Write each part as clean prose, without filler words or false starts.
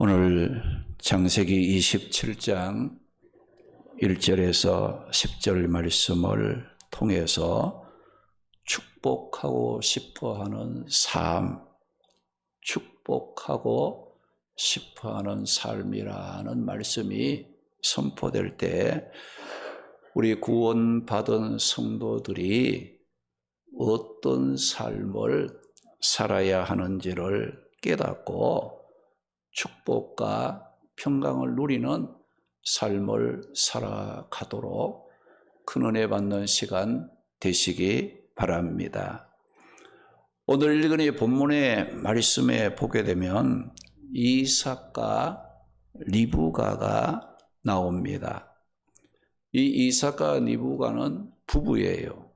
오늘 창세기 27장 1절에서 10절 말씀을 통해서 축복하고 싶어하는 삶, 축복하고 싶어하는 삶이라는 말씀이 선포될 때 우리 구원받은 성도들이 어떤 삶을 살아야 하는지를 깨닫고 축복과 평강을 누리는 삶을 살아가도록 큰 은혜 받는 시간 되시기 바랍니다. 오늘 읽은 이 본문의 말씀에 보게 되면 이삭과 리브가가 나옵니다. 이 이삭과 리브가는 부부예요.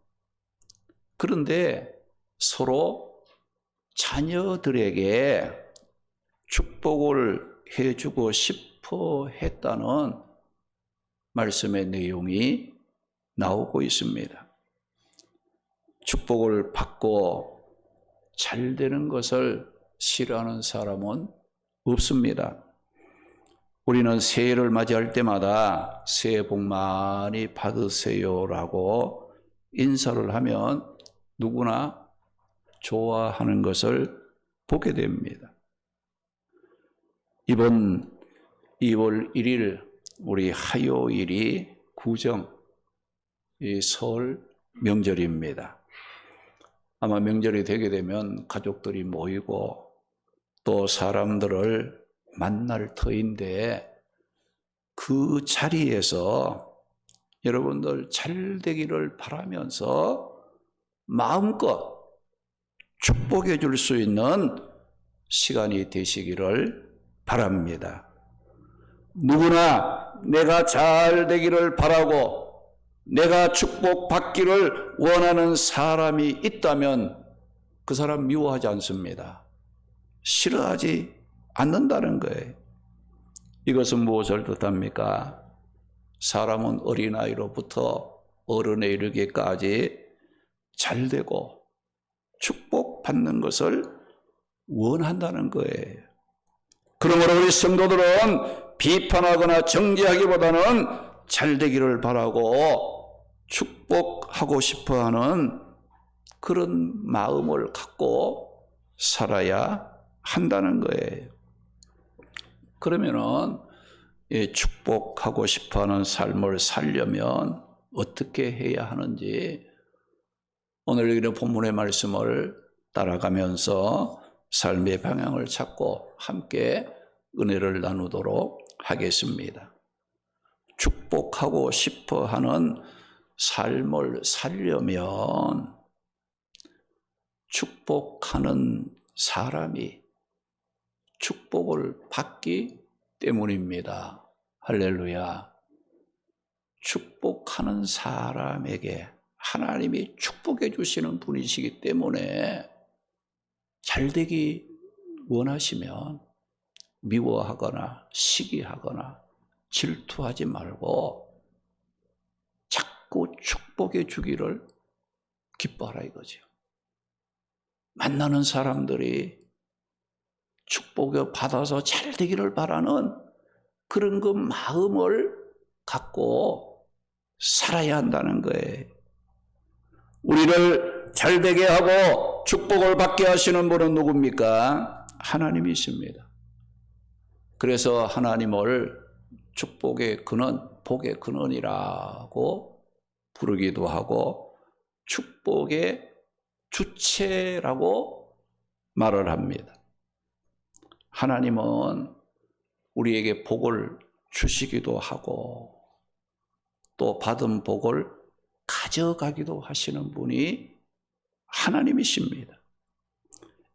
그런데 서로 자녀들에게 축복을 해주고 싶어 했다는 말씀의 내용이 나오고 있습니다. 축복을 받고 잘 되는 것을 싫어하는 사람은 없습니다. 우리는 새해를 맞이할 때마다 새해 복 많이 받으세요라고 인사를 하면 누구나 좋아하는 것을 보게 됩니다. 이번 2월 1일 우리 화요일이 구정 설 명절입니다. 아마 명절이 되게 되면 가족들이 모이고 또 사람들을 만날 터인데 그 자리에서 여러분들 잘 되기를 바라면서 마음껏 축복해 줄 수 있는 시간이 되시기를 바랍니다. 누구나 내가 잘 되기를 바라고 내가 축복받기를 원하는 사람이 있다면 그 사람 미워하지 않습니다. 싫어하지 않는다는 거예요. 이것은 무엇을 뜻합니까? 사람은 어린아이로부터 어른에 이르기까지 잘 되고 축복받는 것을 원한다는 거예요. 그러므로 우리 성도들은 비판하거나 정죄하기보다는 잘 되기를 바라고 축복하고 싶어하는 그런 마음을 갖고 살아야 한다는 거예요. 그러면은 축복하고 싶어하는 삶을 살려면 어떻게 해야 하는지 오늘 읽은 본문의 말씀을 따라가면서 삶의 방향을 찾고 함께 은혜를 나누도록 하겠습니다. 축복하고 싶어하는 삶을 살려면 축복하는 사람이 축복을 받기 때문입니다. 할렐루야. 축복하는 사람에게 하나님이 축복해 주시는 분이시기 때문에 잘되기 원하시면 미워하거나 시기하거나 질투하지 말고 자꾸 축복해 주기를 기뻐하라 이거죠. 만나는 사람들이 축복을 받아서 잘 되기를 바라는 그런 그 마음을 갖고 살아야 한다는 거예요. 우리를 잘 되게 하고 축복을 받게 하시는 분은 누굽니까? 하나님이십니다. 그래서 하나님을 축복의 근원, 복의 근원이라고 부르기도 하고 축복의 주체라고 말을 합니다. 하나님은 우리에게 복을 주시기도 하고 또 받은 복을 가져가기도 하시는 분이 하나님이십니다.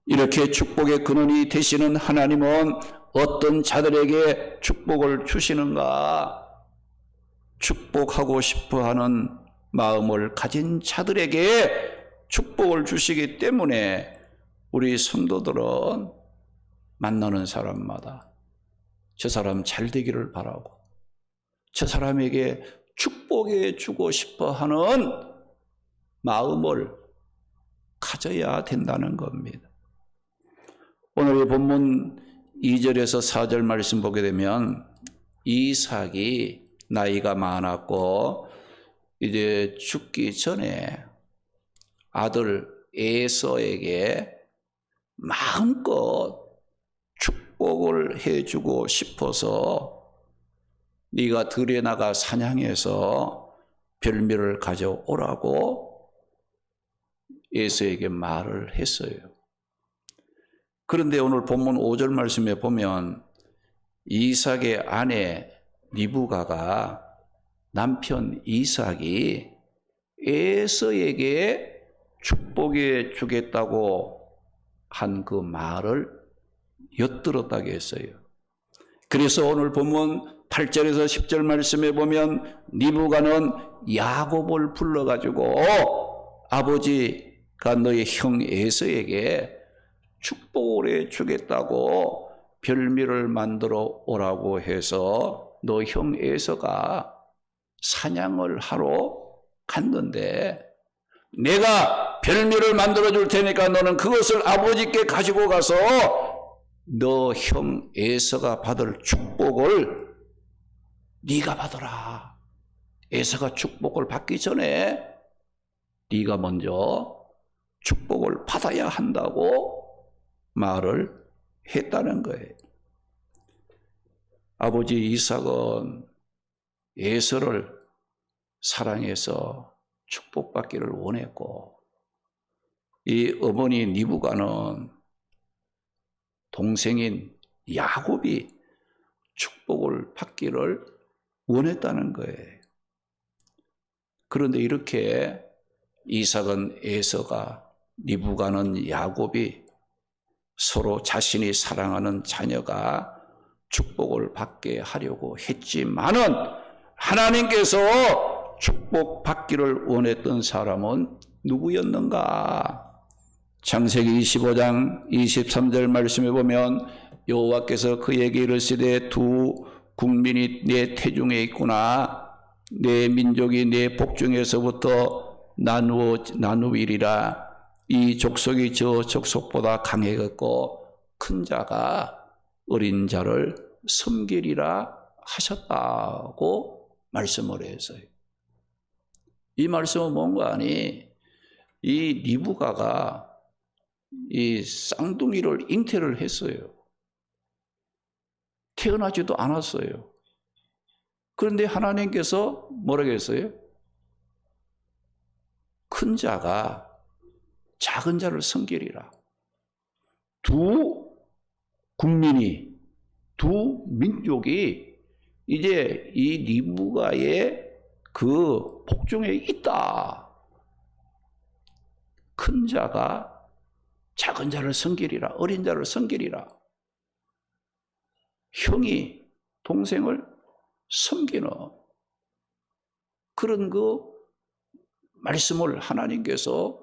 이렇게 축복의 근원이 되시는 하나님은 어떤 자들에게 축복을 주시는가? 축복하고 싶어하는 마음을 가진 자들에게 축복을 주시기 때문에 우리 성도들은 만나는 사람마다 저 사람 잘 되기를 바라고 저 사람에게 축복해 주고 싶어하는 마음을 가져야 된다는 겁니다. 오늘 본문 2절에서 4절 말씀 보게 되면 이삭이 나이가 많았고 이제 죽기 전에 아들 에서에게 마음껏 축복을 해주고 싶어서 네가 들에 나가 사냥해서 별미를 가져오라고 에서에게 말을 했어요. 그런데 오늘 본문 5절 말씀에 보면 이삭의 아내 리브가가 남편 이삭이 에서에게 축복해 주겠다고 한 그 말을 엿들었다고 했어요. 그래서 오늘 본문 8절에서 10절 말씀에 보면 리브가는 야곱을 불러가지고 아버지가 너의 형 에서에게 축복을 해 주겠다고 별미를 만들어 오라고 해서 너 형 에서가 사냥을 하러 갔는데 내가 별미를 만들어 줄 테니까 너는 그것을 아버지께 가지고 가서 너 형 에서가 받을 축복을 네가 받아라. 에서가 축복을 받기 전에 네가 먼저 축복을 받아야 한다고 말을 했다는 거예요. 아버지 이삭은 에서를 사랑해서 축복받기를 원했고 이 어머니 리브가는 동생인 야곱이 축복을 받기를 원했다는 거예요. 그런데 이렇게 이삭은 에서가 리브가는 야곱이 서로 자신이 사랑하는 자녀가 축복을 받게 하려고 했지만은 하나님께서 축복받기를 원했던 사람은 누구였는가? 창세기 25장 23절 말씀에 보면 여호와께서 그에게 이르시되 두 국민이 내 태중에 있구나. 내 민족이 내 복중에서부터 나누이리라. 이 족속이 저 족속보다 강해졌고 큰 자가 어린 자를 섬기리라 하셨다고 말씀을 했어요. 이 말씀은 뭔가 하니 이 리브가가 이 쌍둥이를 잉태를 했어요. 태어나지도 않았어요. 그런데 하나님께서 뭐라고 했어요? 큰 자가 작은 자를 섬기리라. 두 국민이, 두 민족이 이제 이 리브가의 그 복중에 있다. 큰 자가 작은 자를 섬기리라. 어린 자를 섬기리라. 형이 동생을 섬기는 그런 그 말씀을 하나님께서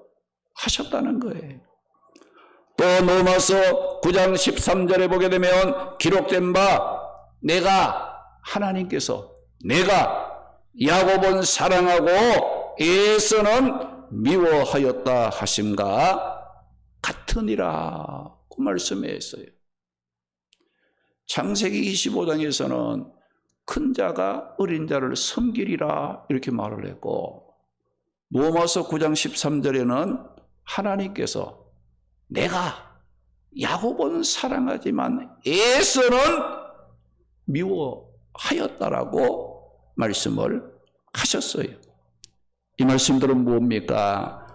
하셨다는 거예요. 또 로마서 9장 13절에 보게 되면 기록된 바 내가 야곱은 사랑하고 에서는 미워하였다 하심과 같으니라 그 말씀했어요. 창세기 25장에서는 큰 자가 어린 자를 섬기리라 이렇게 말을 했고 로마서 9장 13절에는 하나님께서 내가 야곱은 사랑하지만 에서는 미워하였다라고 말씀을 하셨어요. 이 말씀들은 뭡니까?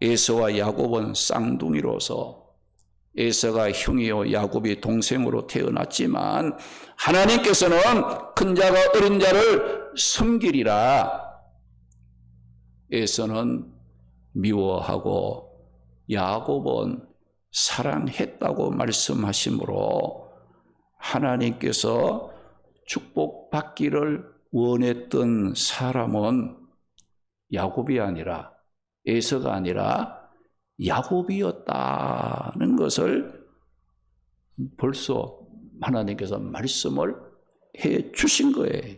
에서와 야곱은 쌍둥이로서 에서가 형이요 야곱이 동생으로 태어났지만 하나님께서는 큰 자가 어린 자를 섬기리라. 에서는 미워하고 야곱은 사랑했다고 말씀하시므로 하나님께서 축복받기를 원했던 사람은 야곱이 아니라 에서가 아니라 야곱이었다는 것을 벌써 하나님께서 말씀을 해 주신 거예요.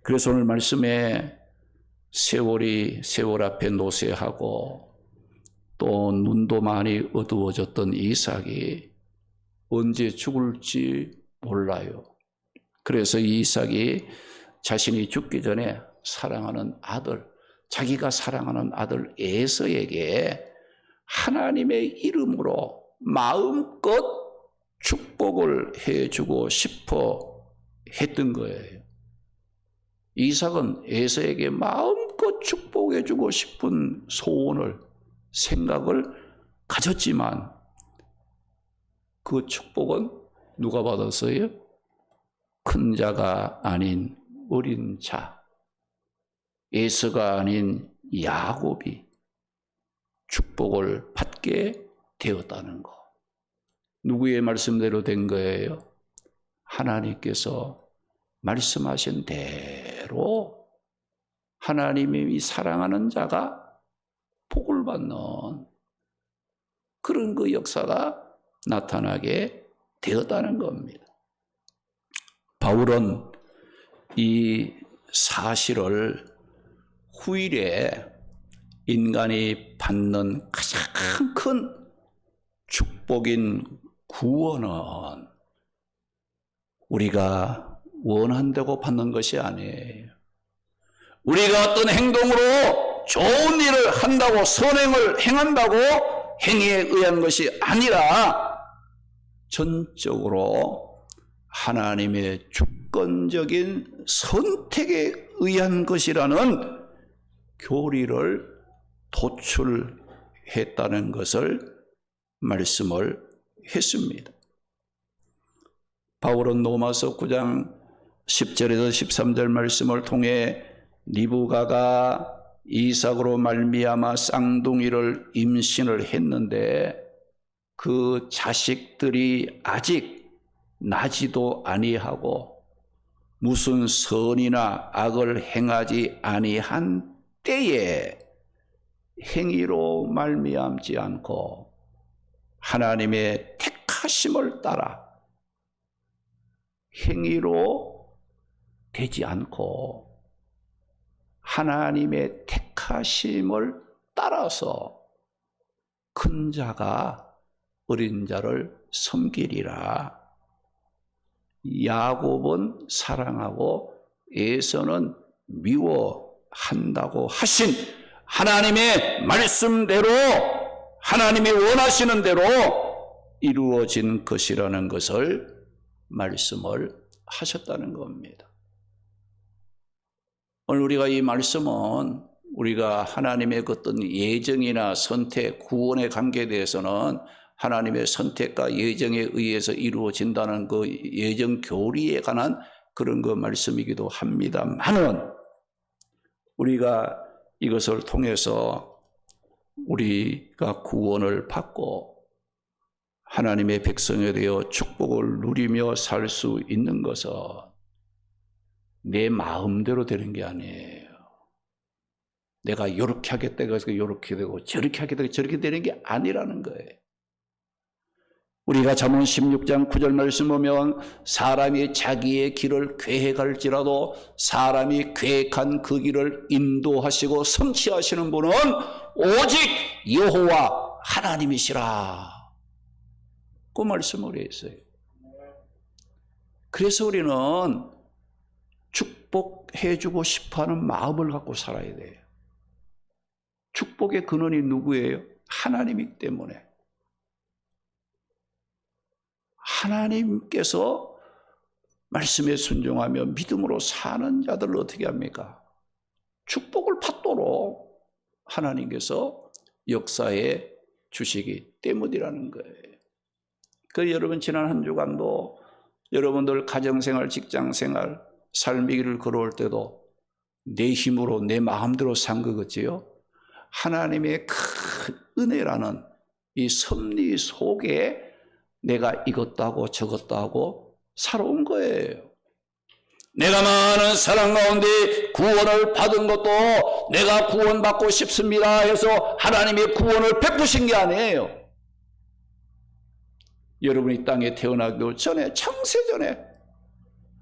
그래서 오늘 말씀에 세월 앞에 노쇠하고 또 눈도 많이 어두워졌던 이삭이 언제 죽을지 몰라요. 그래서 이삭이 자신이 죽기 전에 사랑하는 아들, 자기가 사랑하는 아들 에서에게 하나님의 이름으로 마음껏 축복을 해주고 싶어 했던 거예요. 이삭은 에서에게 마음껏 축복해주고 싶은 소원을, 생각을 가졌지만 그 축복은 누가 받았어요? 큰 자가 아닌 어린 자, 에서가 아닌 야곱이 축복을 받게 되었다는 거. 누구의 말씀대로 된 거예요? 하나님께서 말씀하신 대로 하나님이 사랑하는 자가 복을 받는 그런 그 역사가 나타나게 되었다는 겁니다. 바울은 이 사실을 후일에 인간이 받는 가장 큰 축복인 구원은 우리가 원한다고 받는 것이 아니에요. 우리가 어떤 행동으로 좋은 일을 한다고, 선행을 행한다고 행위에 의한 것이 아니라 전적으로 하나님의 주권적인 선택에 의한 것이라는 교리를 도출했다는 것을 말씀을 했습니다. 바울은 로마서 9장 10절에서 13절 말씀을 통해 리브가가 이삭으로 말미암아 쌍둥이를 임신을 했는데 그 자식들이 아직 나지도 아니하고 무슨 선이나 악을 행하지 아니한 때에 행위로 말미암지 않고 하나님의 택하심을 따라 행위로 되지 않고 하나님의 택하심을 따라서 큰 자가 어린 자를 섬기리라. 야곱은 사랑하고 에서는 미워한다고 하신 하나님의 말씀대로, 하나님이 원하시는 대로 이루어진 것이라는 것을 말씀을 하셨다는 겁니다. 오늘 우리가 이 말씀은 우리가 하나님의 어떤 예정이나 선택, 구원의 관계에 대해서는 하나님의 선택과 예정에 의해서 이루어진다는 그 예정 교리에 관한 그런 그 말씀이기도 합니다만은 우리가 이것을 통해서 우리가 구원을 받고 하나님의 백성에 대해 축복을 누리며 살 수 있는 것은 내 마음대로 되는 게 아니에요. 내가 이렇게 하겠다 해서 이렇게 되고 저렇게 하겠다 해서 저렇게 되는 게 아니라는 거예요. 우리가 잠언 16장 9절 말씀 보면 사람이 자기의 길을 계획할지라도 사람이 계획한 그 길을 인도하시고 성취하시는 분은 오직 여호와 하나님이시라. 그 말씀을 했어요. 그래서 우리는 축복해주고 싶어하는 마음을 갖고 살아야 돼요. 축복의 근원이 누구예요? 하나님이기 때문에. 하나님께서 말씀에 순종하며 믿음으로 사는 자들을 어떻게 합니까? 축복을 받도록 하나님께서 역사해 주시기 때문이라는 거예요. 그 여러분 지난 한 주간도 여러분들 가정생활, 직장생활, 삶의 길을 걸어올 때도 내 힘으로 내 마음대로 산 것 같지요? 하나님의 큰 은혜라는 이 섭리 속에 내가 이것도 하고 저것도 하고 살아온 거예요. 내가 많은 사랑 가운데 구원을 받은 것도 내가 구원받고 싶습니다 해서 하나님의 구원을 베푸신 게 아니에요. 여러분이 땅에 태어나기도 전에, 창세전에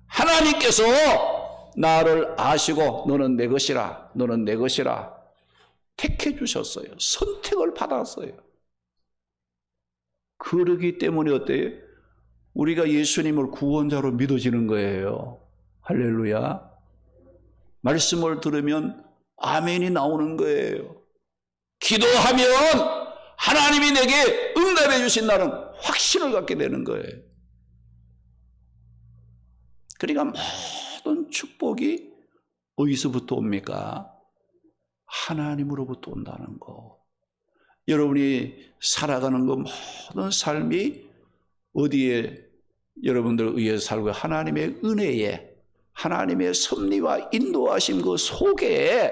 하나님께서 나를 아시고 너는 내 것이라, 너는 내 것이라 택해 주셨어요. 선택을 받았어요. 그러기 때문에 어때요? 우리가 예수님을 구원자로 믿어지는 거예요. 할렐루야. 말씀을 들으면 아멘이 나오는 거예요. 기도하면 하나님이 내게 응답해 주신다는 확신을 갖게 되는 거예요. 그러니까 모든 축복이 어디서부터 옵니까? 하나님으로부터 온다는 거. 여러분이 살아가는 그 모든 삶이 어디에 여러분들 의해서 살고 하나님의 은혜에, 하나님의 섭리와 인도하심 그 속에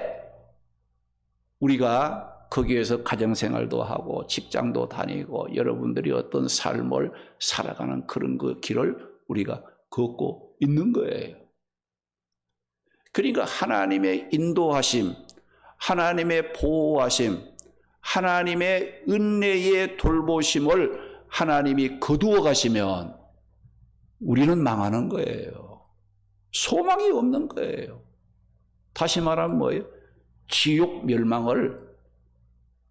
우리가 거기에서 가정생활도 하고 직장도 다니고 여러분들이 어떤 삶을 살아가는 그런 그 길을 우리가 걷고 있는 거예요. 그러니까 하나님의 인도하심, 하나님의 보호하심, 하나님의 은혜의 돌보심을 하나님이 거두어 가시면 우리는 망하는 거예요. 소망이 없는 거예요. 다시 말하면 뭐예요? 지옥 멸망을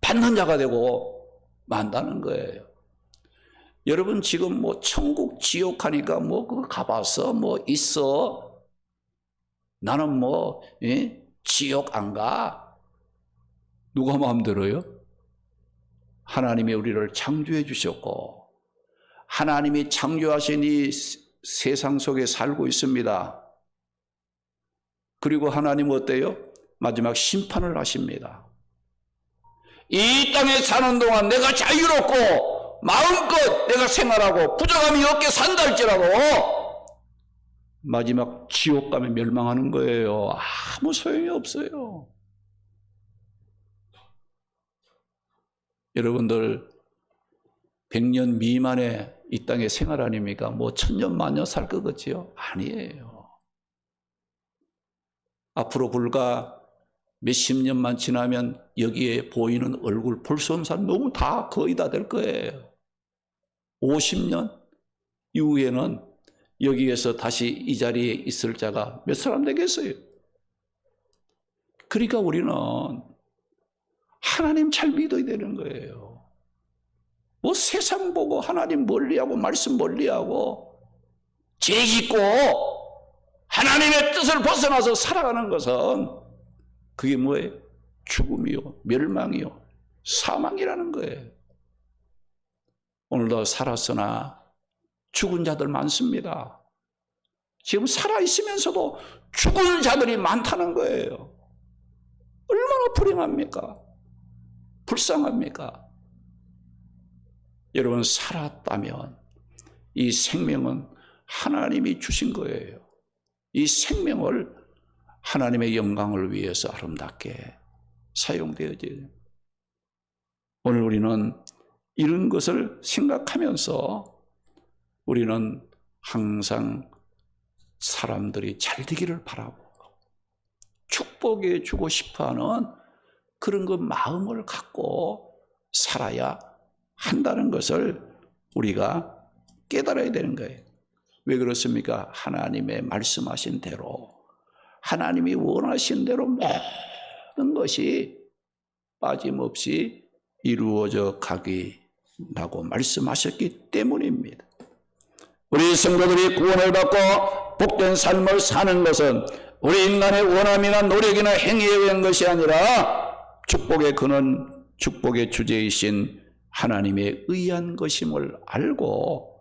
받는 자가 되고 만다는 거예요. 여러분 지금 뭐 천국 지옥 하니까 뭐 그거 가봤어? 뭐 있어? 나는 뭐 지옥 안 가? 누가 마음대로요? 하나님이 우리를 창조해 주셨고 하나님이 창조하신 이 세상 속에 살고 있습니다. 그리고 하나님은 어때요? 마지막 심판을 하십니다. 이 땅에 사는 동안 내가 자유롭고 마음껏 내가 생활하고 부족함이 없게 산다 할지라도 마지막 지옥감에 멸망하는 거예요. 아무 소용이 없어요. 여러분들 100년 미만의 이 땅의 생활 아닙니까? 뭐 천년 만년 살 것 같지요? 아니에요. 앞으로 불과 몇십 년만 지나면 여기에 보이는 얼굴 볼 수 없는 사람 너무 다 거의 다 될 거예요. 50년 이후에는 여기에서 다시 이 자리에 있을 자가 몇 사람 되겠어요? 그러니까 우리는 하나님 잘 믿어야 되는 거예요. 뭐 세상 보고 하나님 멀리하고 말씀 멀리하고 죄 짓고 하나님의 뜻을 벗어나서 살아가는 것은 그게 뭐예요? 죽음이요, 멸망이요, 사망이라는 거예요. 오늘도 살았으나 죽은 자들 많습니다. 지금 살아있으면서도 죽은 자들이 많다는 거예요. 얼마나 불행합니까? 불쌍합니까? 여러분 살았다면 이 생명은 하나님이 주신 거예요. 이 생명을 하나님의 영광을 위해서 아름답게 사용되어져요. 오늘 우리는 이런 것을 생각하면서 우리는 항상 사람들이 잘 되기를 바라고 축복해 주고 싶어하는 그런 그 마음을 갖고 살아야 한다는 것을 우리가 깨달아야 되는 거예요. 왜 그렇습니까? 하나님의 말씀하신 대로 하나님이 원하신 대로 모든 것이 빠짐없이 이루어져 가기라고 말씀하셨기 때문입니다. 우리 성도들이 구원을 받고 복된 삶을 사는 것은 우리 인간의 원함이나 노력이나 행위에 의한 것이 아니라 축복의 근원, 축복의 주제이신 하나님의 의한 것임을 알고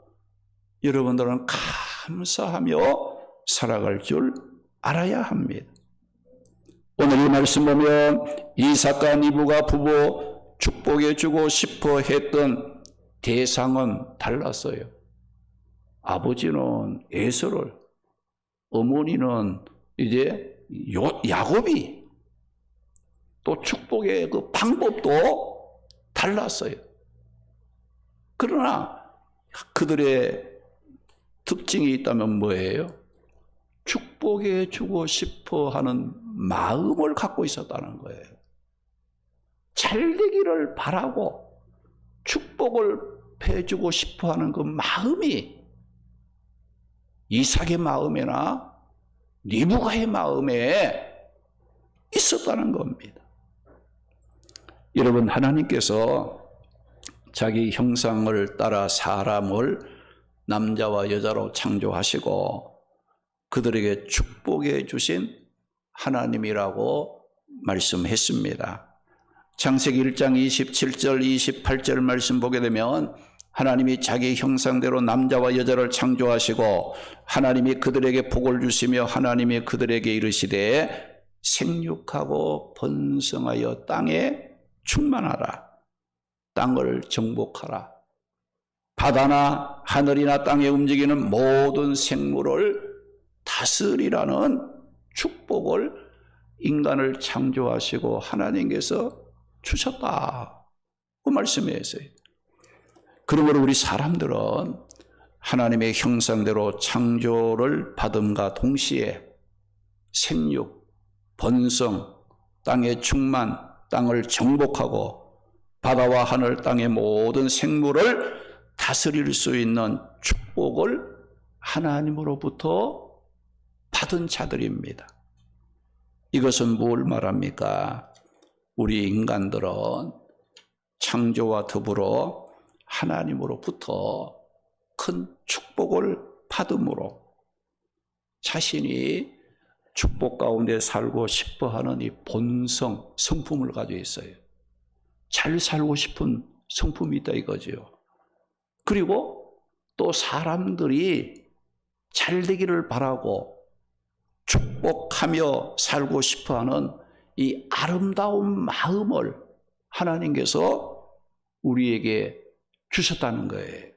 여러분들은 감사하며 살아갈 줄 알아야 합니다. 오늘 이 말씀 보면 이삭과 리브가 부부 축복해 주고 싶어 했던 대상은 달랐어요. 아버지는 에서를, 어머니는 이제 야곱이, 또 축복의 그 방법도 달랐어요. 그러나 그들의 특징이 있다면 뭐예요? 축복해 주고 싶어 하는 마음을 갖고 있었다는 거예요. 잘 되기를 바라고 축복을 해주고 싶어 하는 그 마음이 이삭의 마음이나 리브가의 마음에 있었다는 겁니다. 여러분, 하나님께서 자기 형상을 따라 사람을 남자와 여자로 창조하시고 그들에게 축복해 주신 하나님이라고 말씀했습니다. 창세기 1장 27절 28절 말씀 보게 되면 하나님이 자기 형상대로 남자와 여자를 창조하시고 하나님이 그들에게 복을 주시며 하나님이 그들에게 이르시되 생육하고 번성하여 땅에 충만하라. 땅을 정복하라. 바다나 하늘이나 땅에 움직이는 모든 생물을 다스리라는 축복을 인간을 창조하시고 하나님께서 주셨다. 그 말씀이었어요. 그러므로 우리 사람들은 하나님의 형상대로 창조를 받음과 동시에 생육, 번성, 땅의 충만, 땅을 정복하고 바다와 하늘, 땅의 모든 생물을 다스릴 수 있는 축복을 하나님으로부터 받은 자들입니다. 이것은 뭘 말합니까? 우리 인간들은 창조와 더불어 하나님으로부터 큰 축복을 받음으로 자신이 축복 가운데 살고 싶어 하는 이 본성, 성품을 가지고 있어요. 잘 살고 싶은 성품이 있다 이거죠. 그리고 또 사람들이 잘 되기를 바라고 축복하며 살고 싶어 하는 이 아름다운 마음을 하나님께서 우리에게 주셨다는 거예요.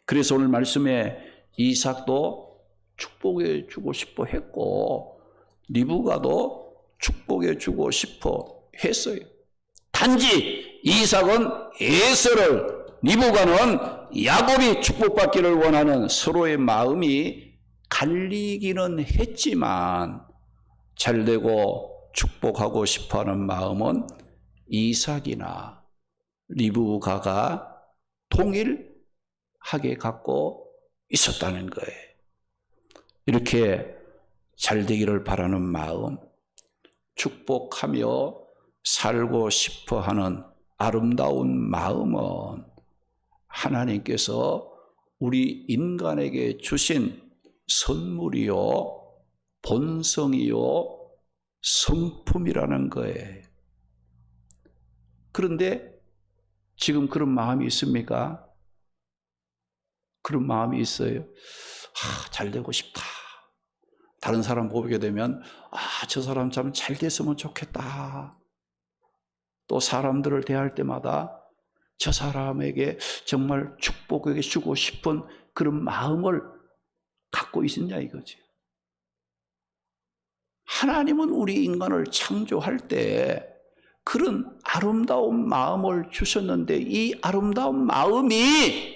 그래서 오늘 말씀에 이삭도 축복해 주고 싶어 했고 리브가도 축복해 주고 싶어 했어요. 단지 이삭은 에서를, 리브가는 야곱이 축복받기를 원하는 서로의 마음이 갈리기는 했지만 잘되고 축복하고 싶어하는 마음은 이삭이나 리브가가 동일하게 갖고 있었다는 거예요. 이렇게 잘되기를 바라는 마음, 축복하며 살고 싶어하는 아름다운 마음은 하나님께서 우리 인간에게 주신 선물이요, 본성이요, 성품이라는 거예요. 그런데 지금 그런 마음이 있습니까? 그런 마음이 있어요. 잘 되고 싶다. 다른 사람 보게 되면 저 사람 참 잘 됐으면 좋겠다. 또 사람들을 대할 때마다 저 사람에게 정말 축복해 주고 싶은 그런 마음을 갖고 있느냐 이거지. 하나님은 우리 인간을 창조할 때 그런 아름다운 마음을 주셨는데 이 아름다운 마음이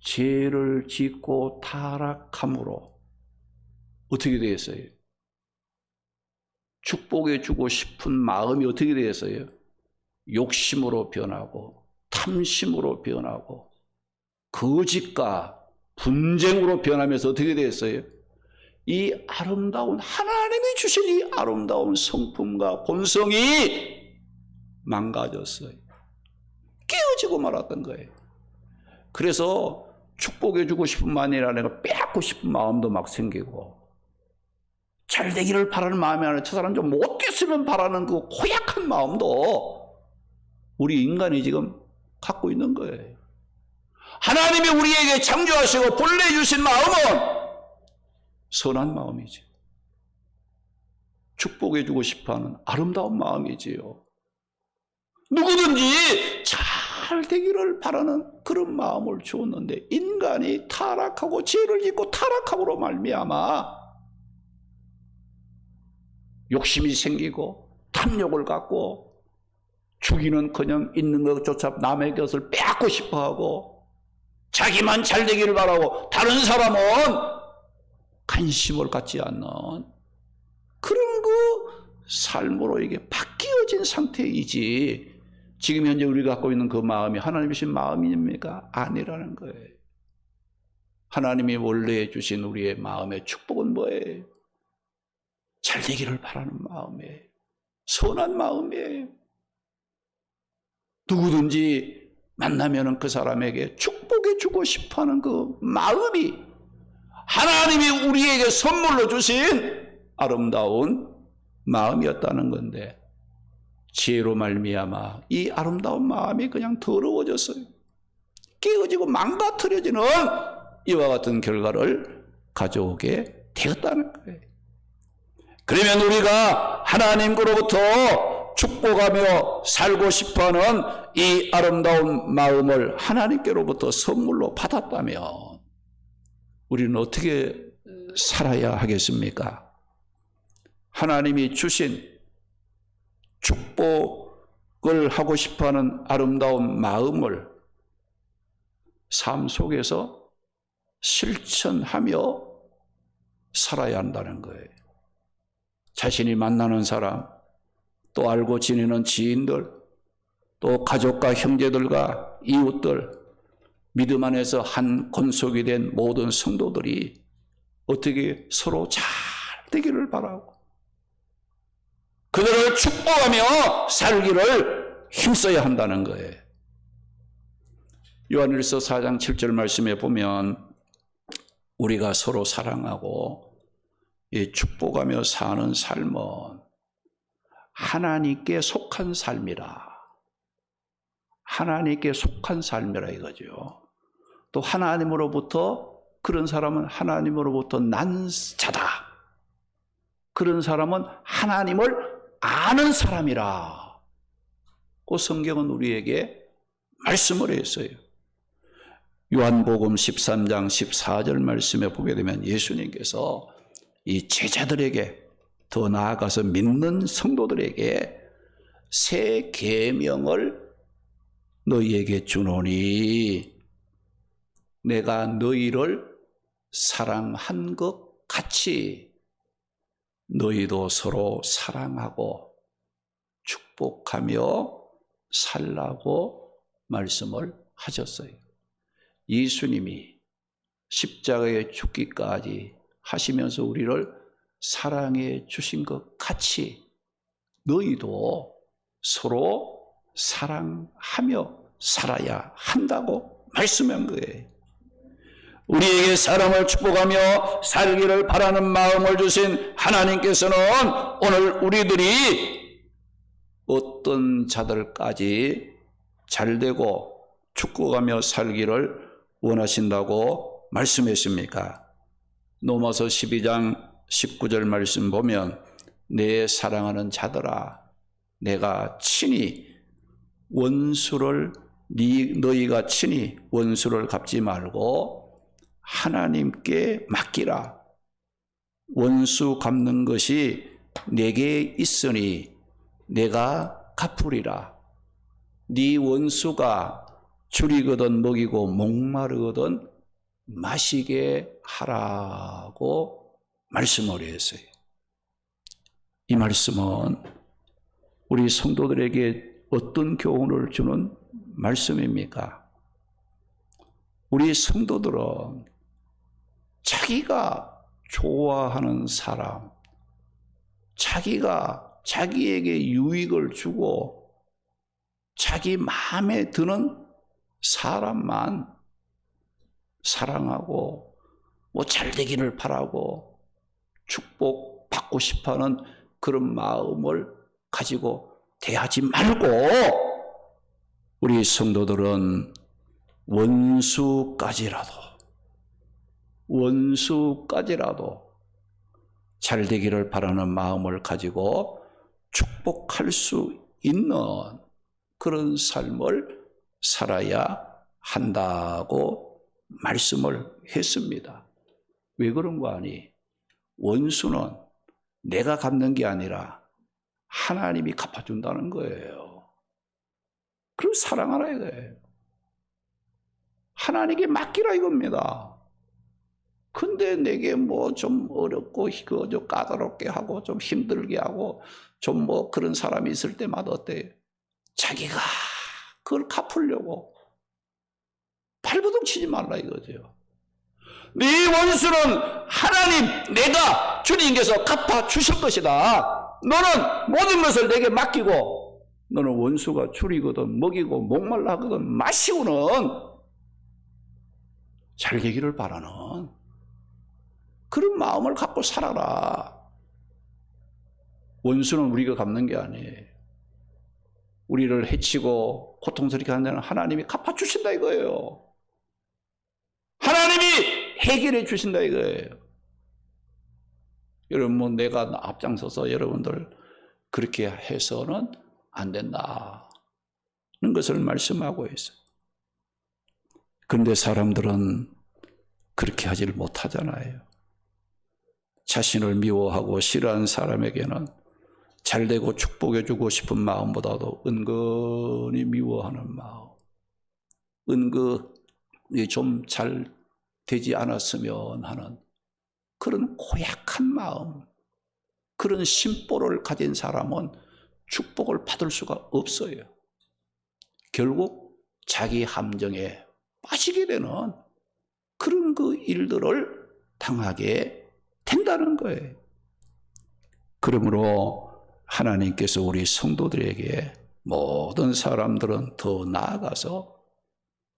죄를 짓고 타락함으로 어떻게 되었어요? 축복해 주고 싶은 마음이 어떻게 되었어요? 욕심으로 변하고 탐심으로 변하고 거짓과 분쟁으로 변하면서 어떻게 되었어요? 이 아름다운 하나님이 주신 이 아름다운 성품과 본성이 망가졌어요. 깨어지고 말았던 거예요. 그래서 축복해 주고 싶은 마음이 아니라 빼앗고 싶은 마음도 막 생기고 잘 되기를 바라는 마음이 아니라 저 사람 좀 못됐으면 바라는 그 고약한 마음도 우리 인간이 지금 갖고 있는 거예요. 하나님이 우리에게 창조하시고 본래 주신 마음은 선한 마음이지. 축복해 주고 싶어하는 아름다운 마음이지요. 누구든지 잘 되기를 바라는 그런 마음을 주었는데 인간이 타락하고 죄를 짓고 타락함으로 말미암아 욕심이 생기고 탐욕을 갖고 죽이는커녕 있는 것조차 남의 것을 빼앗고 싶어하고 자기만 잘 되기를 바라고 다른 사람은 관심을 갖지 않는 그런 그 삶으로 이게 바뀌어진 상태이지 지금 현재 우리가 갖고 있는 그 마음이 하나님이 주신 마음입니까? 아니라는 거예요. 하나님이 원래 주신 우리의 마음의 축복은 뭐예요? 잘 되기를 바라는 마음이에요. 선한 마음이에요. 누구든지 만나면은 그 사람에게 축복해 주고 싶어 하는 그 마음이 하나님이 우리에게 선물로 주신 아름다운 마음이었다는 건데, 지혜로 말미암아 이 아름다운 마음이 그냥 더러워졌어요. 깨어지고 망가뜨려지는 이와 같은 결과를 가져오게 되었다는 거예요. 그러면 우리가 하나님으로부터 축복하며 살고 싶어하는 이 아름다운 마음을 하나님께로부터 선물로 받았다면 우리는 어떻게 살아야 하겠습니까? 하나님이 주신 축복을 하고 싶어하는 아름다운 마음을 삶 속에서 실천하며 살아야 한다는 거예요. 자신이 만나는 사람, 또 알고 지내는 지인들, 또 가족과 형제들과 이웃들, 믿음 안에서 한 권속이 된 모든 성도들이 어떻게 서로 잘 되기를 바라고 그들을 축복하며 살기를 힘써야 한다는 거예요. 요한일서 4장 7절 말씀에 보면 우리가 서로 사랑하고 축복하며 사는 삶은 하나님께 속한 삶이라. 하나님께 속한 삶이라 이거죠. 또 하나님으로부터, 그런 사람은 하나님으로부터 난 자다. 그런 사람은 하나님을 아는 사람이라. 그 성경은 우리에게 말씀을 했어요. 요한복음 13장 14절 말씀에 보게 되면 예수님께서 이 제자들에게, 더 나아가서 믿는 성도들에게 새 계명을 너희에게 주노니 내가 너희를 사랑한 것 같이 너희도 서로 사랑하고 축복하며 살라고 말씀을 하셨어요. 예수님이 십자가에 죽기까지 하시면서 우리를 사랑해 주신 것 같이 너희도 서로 사랑하며 살아야 한다고 말씀한 거예요. 우리에게 사람을 축복하며 살기를 바라는 마음을 주신 하나님께서는 오늘 우리들이 어떤 자들까지 잘되고 축복하며 살기를 원하신다고 말씀했습니까? 로마서 12장 19절 말씀 보면 내 사랑하는 자들아 내가 친히 원수를 너희가 친히 원수를 갚지 말고 하나님께 맡기라. 원수 갚는 것이 내게 있으니 내가 갚으리라. 네 원수가 줄이거든 먹이고 목마르거든 마시게 하라고 말씀을 했어요. 이 말씀은 우리 성도들에게 어떤 교훈을 주는 말씀입니까? 우리 성도들은 자기가 좋아하는 사람, 자기가 자기에게 유익을 주고 자기 마음에 드는 사람만 사랑하고 잘되기를 바라고 축복받고 싶어하는 그런 마음을 가지고 대하지 말고 우리 성도들은 원수까지라도 잘되기를 바라는 마음을 가지고 축복할 수 있는 그런 삶을 살아야 한다고 말씀을 했습니다. 왜 그런 거 아니? 원수는 내가 갚는 게 아니라 하나님이 갚아준다는 거예요. 그럼 사랑하라 이거예요. 하나님께 맡기라 이겁니다. 근데 내게 좀 어렵고 좀 까다롭게 하고 좀 힘들게 하고 좀 그런 사람이 있을 때마다 어때요? 자기가 그걸 갚으려고 발버둥 치지 말라 이거죠. 네 원수는 하나님, 내가 주님께서 갚아 주실 것이다. 너는 모든 것을 내게 맡기고 너는 원수가 줄이거든 먹이고 목말라 하거든 마시고는 잘 되기를 바라는 그런 마음을 갖고 살아라. 원수는 우리가 갚는 게 아니에요. 우리를 해치고 고통스럽게 하는 데는 하나님이 갚아주신다 이거예요. 하나님이 해결해 주신다 이거예요. 여러분, 뭐 내가 앞장서서 여러분들 그렇게 해서는 안 된다는 것을 말씀하고 있어요. 그런데 사람들은 그렇게 하지를 못하잖아요. 자신을 미워하고 싫어하는 사람에게는 잘되고 축복해주고 싶은 마음보다도 은근히 미워하는 마음, 은근히 좀 잘 되지 않았으면 하는 그런 고약한 마음, 그런 심보를 가진 사람은 축복을 받을 수가 없어요. 결국 자기 함정에 빠지게 되는 그런 그 일들을 당하게 된다는 거예요. 그러므로 하나님께서 우리 성도들에게 모든 사람들은 더 나아가서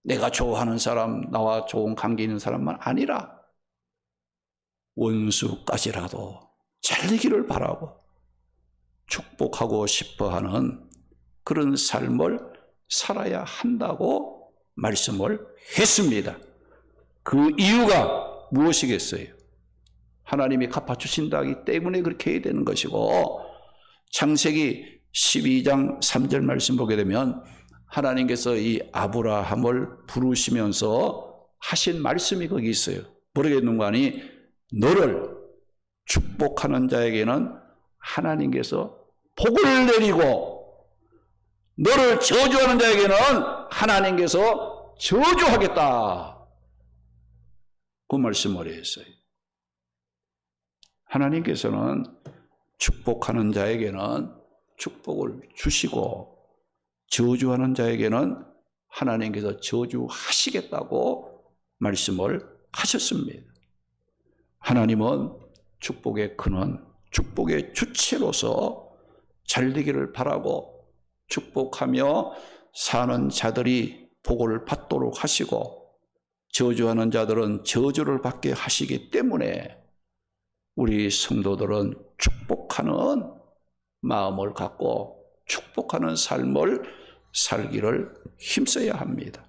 내가 좋아하는 사람, 나와 좋은 관계 있는 사람만 아니라 원수까지라도 잘 되기를 바라고 축복하고 싶어하는 그런 삶을 살아야 한다고 말씀을 했습니다. 그 이유가 무엇이겠어요? 하나님이 갚아주신다기 때문에 그렇게 해야 되는 것이고, 창세기 12장 3절 말씀 보게 되면 하나님께서 이 아브라함을 부르시면서 하신 말씀이 거기 있어요. 모르겠는가 하니 너를 축복하는 자에게는 하나님께서 복을 내리고 너를 저주하는 자에게는 하나님께서 저주하겠다. 그 말씀을 했어요. 하나님께서는 축복하는 자에게는 축복을 주시고 저주하는 자에게는 하나님께서 저주하시겠다고 말씀을 하셨습니다. 하나님은 축복의 근원, 축복의 주체로서 잘 되기를 바라고 축복하며 사는 자들이 복을 받도록 하시고 저주하는 자들은 저주를 받게 하시기 때문에 우리 성도들은 축복하는 마음을 갖고 축복하는 삶을 살기를 힘써야 합니다.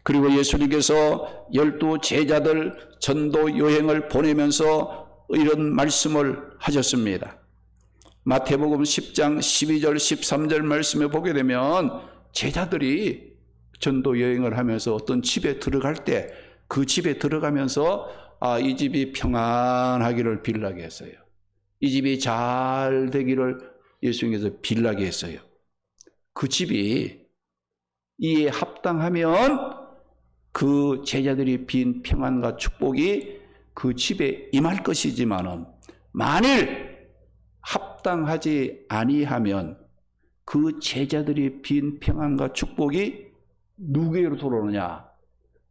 그리고 예수님께서 12 제자들 전도 여행을 보내면서 이런 말씀을 하셨습니다. 마태복음 10장 12절 13절 말씀에 보게 되면 제자들이 전도 여행을 하면서 어떤 집에 들어갈 때 그 집에 들어가면서 이 집이 평안하기를 빌라게 했어요. 이 집이 잘 되기를 예수님께서 빌라게 했어요. 그 집이 이에 합당하면 그 제자들이 빈 평안과 축복이 그 집에 임할 것이지만은 만일 합당하지 아니하면 그 제자들이 빈 평안과 축복이 누구에게로 돌아오느냐?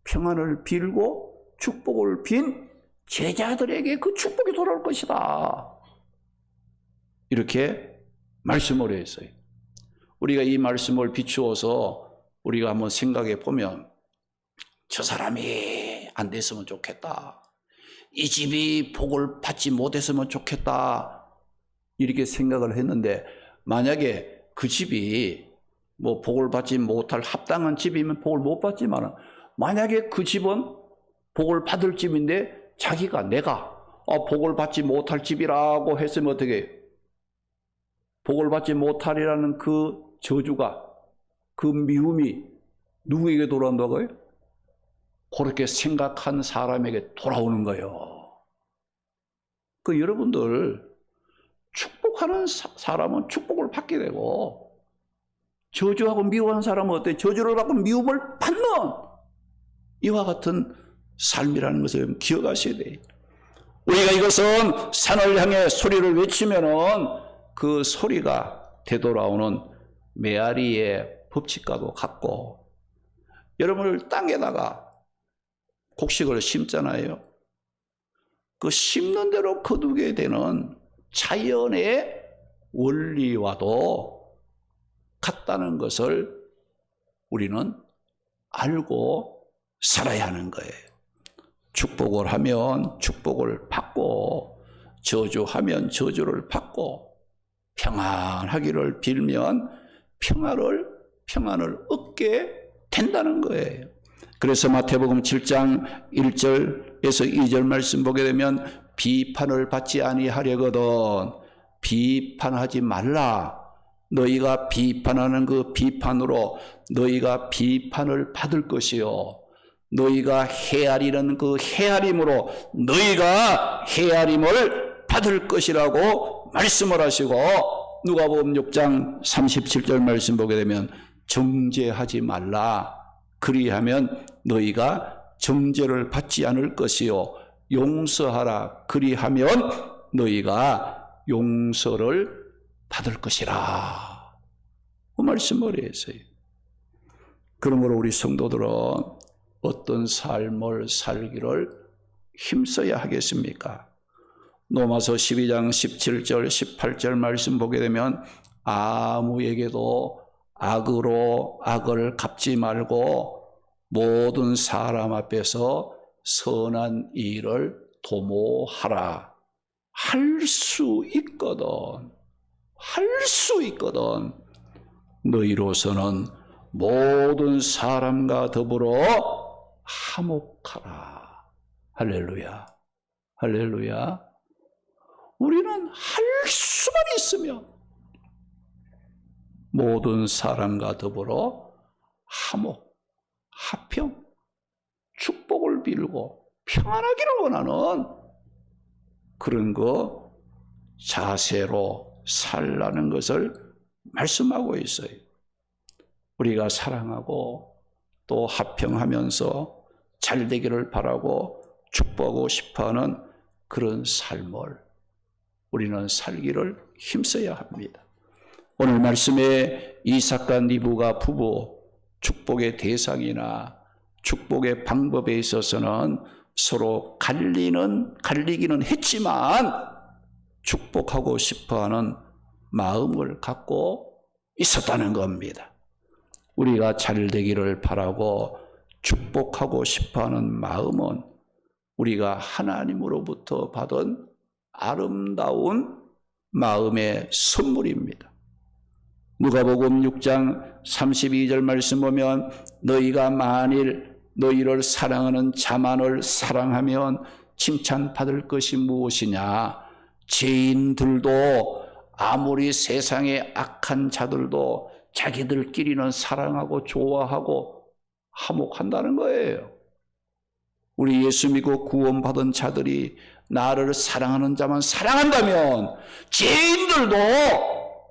평안을 빌고 축복을 빈 제자들에게 그 축복이 돌아올 것이다. 이렇게 말씀을 했어요. 우리가 이 말씀을 비추어서 우리가 한번 생각해 보면 저 사람이 안 됐으면 좋겠다. 이 집이 복을 받지 못했으면 좋겠다. 이렇게 생각을 했는데 만약에 그 집이 뭐 복을 받지 못할 합당한 집이면 복을 못 받지만 만약에 그 집은 복을 받을 집인데 자기가 내가 복을 받지 못할 집이라고 했으면 어떻게 복을 받지 못하리라는 그 저주가 그 미움이 누구에게 돌아온다고요? 그렇게 생각한 사람에게 돌아오는 거예요. 그 여러분들 축복하는 사람은 축복을 받게 되고 저주하고 미워하는 사람은 어때요? 저주를 받고 미움을 받는 이와 같은 삶이라는 것을 기억하셔야 돼요. 우리가 이것은 산을 향해 소리를 외치면은 그 소리가 되돌아오는 메아리의 법칙과도 같고 여러분을 땅에다가 곡식을 심잖아요. 그 심는 대로 거두게 되는 자연의 원리와도 같다는 것을 우리는 알고 살아야 하는 거예요. 축복을 하면 축복을 받고, 저주하면 저주를 받고, 평안하기를 빌면 평안을 얻게 된다는 거예요. 그래서 마태복음 7장 1절에서 2절 말씀 보게 되면 비판을 받지 아니하려거든 비판하지 말라. 너희가 비판하는 그 비판으로 너희가 비판을 받을 것이요, 너희가 헤아리는 그 헤아림으로 너희가 헤아림을 받을 것이라고 말씀을 하시고, 누가복음 6장 37절 말씀 보게 되면 정죄하지 말라. 그리하면 너희가 정죄를 받지 않을 것이요, 용서하라. 그리하면 너희가 용서를 받을 것이라. 그 말씀을 했어요. 그러므로 우리 성도들은 어떤 삶을 살기를 힘써야 하겠습니까? 로마서 12장 17절 18절 말씀 보게 되면 아무에게도 악으로 악을 갚지 말고 모든 사람 앞에서 선한 일을 도모하라. 할 수 있거든. 할 수 있거든. 너희로서는 모든 사람과 더불어 화목하라. 할렐루야. 할렐루야. 우리는 할 수만 있으면 모든 사람과 더불어 화목, 화평, 축복을 빌고 평안하기를 원하는 그런 거 자세로 살라는 것을 말씀하고 있어요. 우리가 사랑하고 또 화평하면서 잘 되기를 바라고 축복하고 싶어하는 그런 삶을 우리는 살기를 힘써야 합니다. 오늘 말씀에 이삭과 리브가 부부 축복의 대상이나 축복의 방법에 있어서는 서로 갈리기는 했지만 축복하고 싶어하는 마음을 갖고 있었다는 겁니다. 우리가 잘 되기를 바라고 축복하고 싶어하는 마음은 우리가 하나님으로부터 받은 아름다운 마음의 선물입니다. 누가복음 6장 32절 말씀 보면 너희가 만일 너희를 사랑하는 자만을 사랑하면 칭찬받을 것이 무엇이냐? 죄인들도 아무리 세상의 악한 자들도 자기들끼리는 사랑하고 좋아하고 화목한다는 거예요. 우리 예수 믿고 구원받은 자들이 나를 사랑하는 자만 사랑한다면 죄인들도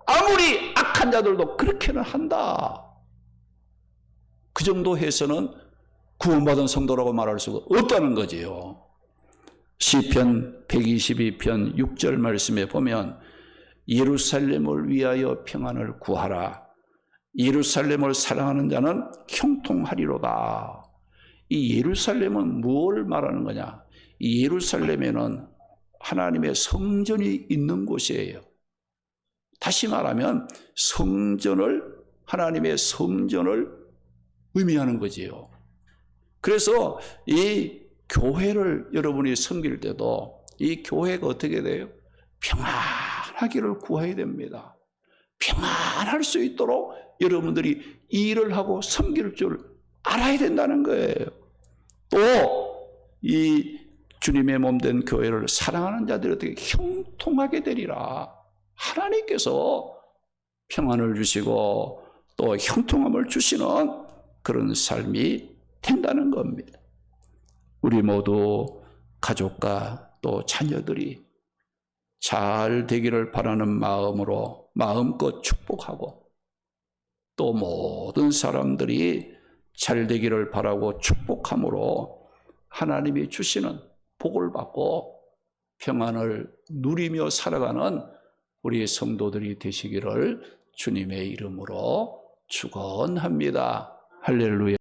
아무리 악한 자들도 그렇게는 한다. 그 정도 해서는 구원받은 성도라고 말할 수가 없다는 거지요. 시편 122편 6절 말씀에 보면 예루살렘을 위하여 평안을 구하라. 예루살렘을 사랑하는 자는 형통하리로다. 이 예루살렘은 뭘 말하는 거냐? 이 예루살렘에는 하나님의 성전이 있는 곳이에요. 다시 말하면 하나님의 성전을 의미하는 거지요. 그래서 이 교회를 여러분이 섬길 때도 이 교회가 어떻게 돼요? 평안하기를 구해야 됩니다. 평안할 수 있도록 여러분들이 일을 하고 섬길 줄 알아야 된다는 거예요. 또 이 주님의 몸된 교회를 사랑하는 자들이 어떻게 형통하게 되리라. 하나님께서 평안을 주시고 또 형통함을 주시는 그런 삶이 된다는 겁니다. 우리 모두 가족과 또 자녀들이 잘 되기를 바라는 마음으로 마음껏 축복하고 또 모든 사람들이 잘 되기를 바라고 축복함으로 하나님이 주시는 복을 받고 평안을 누리며 살아가는 우리 성도들이 되시기를 주님의 이름으로 축원합니다. 할렐루야.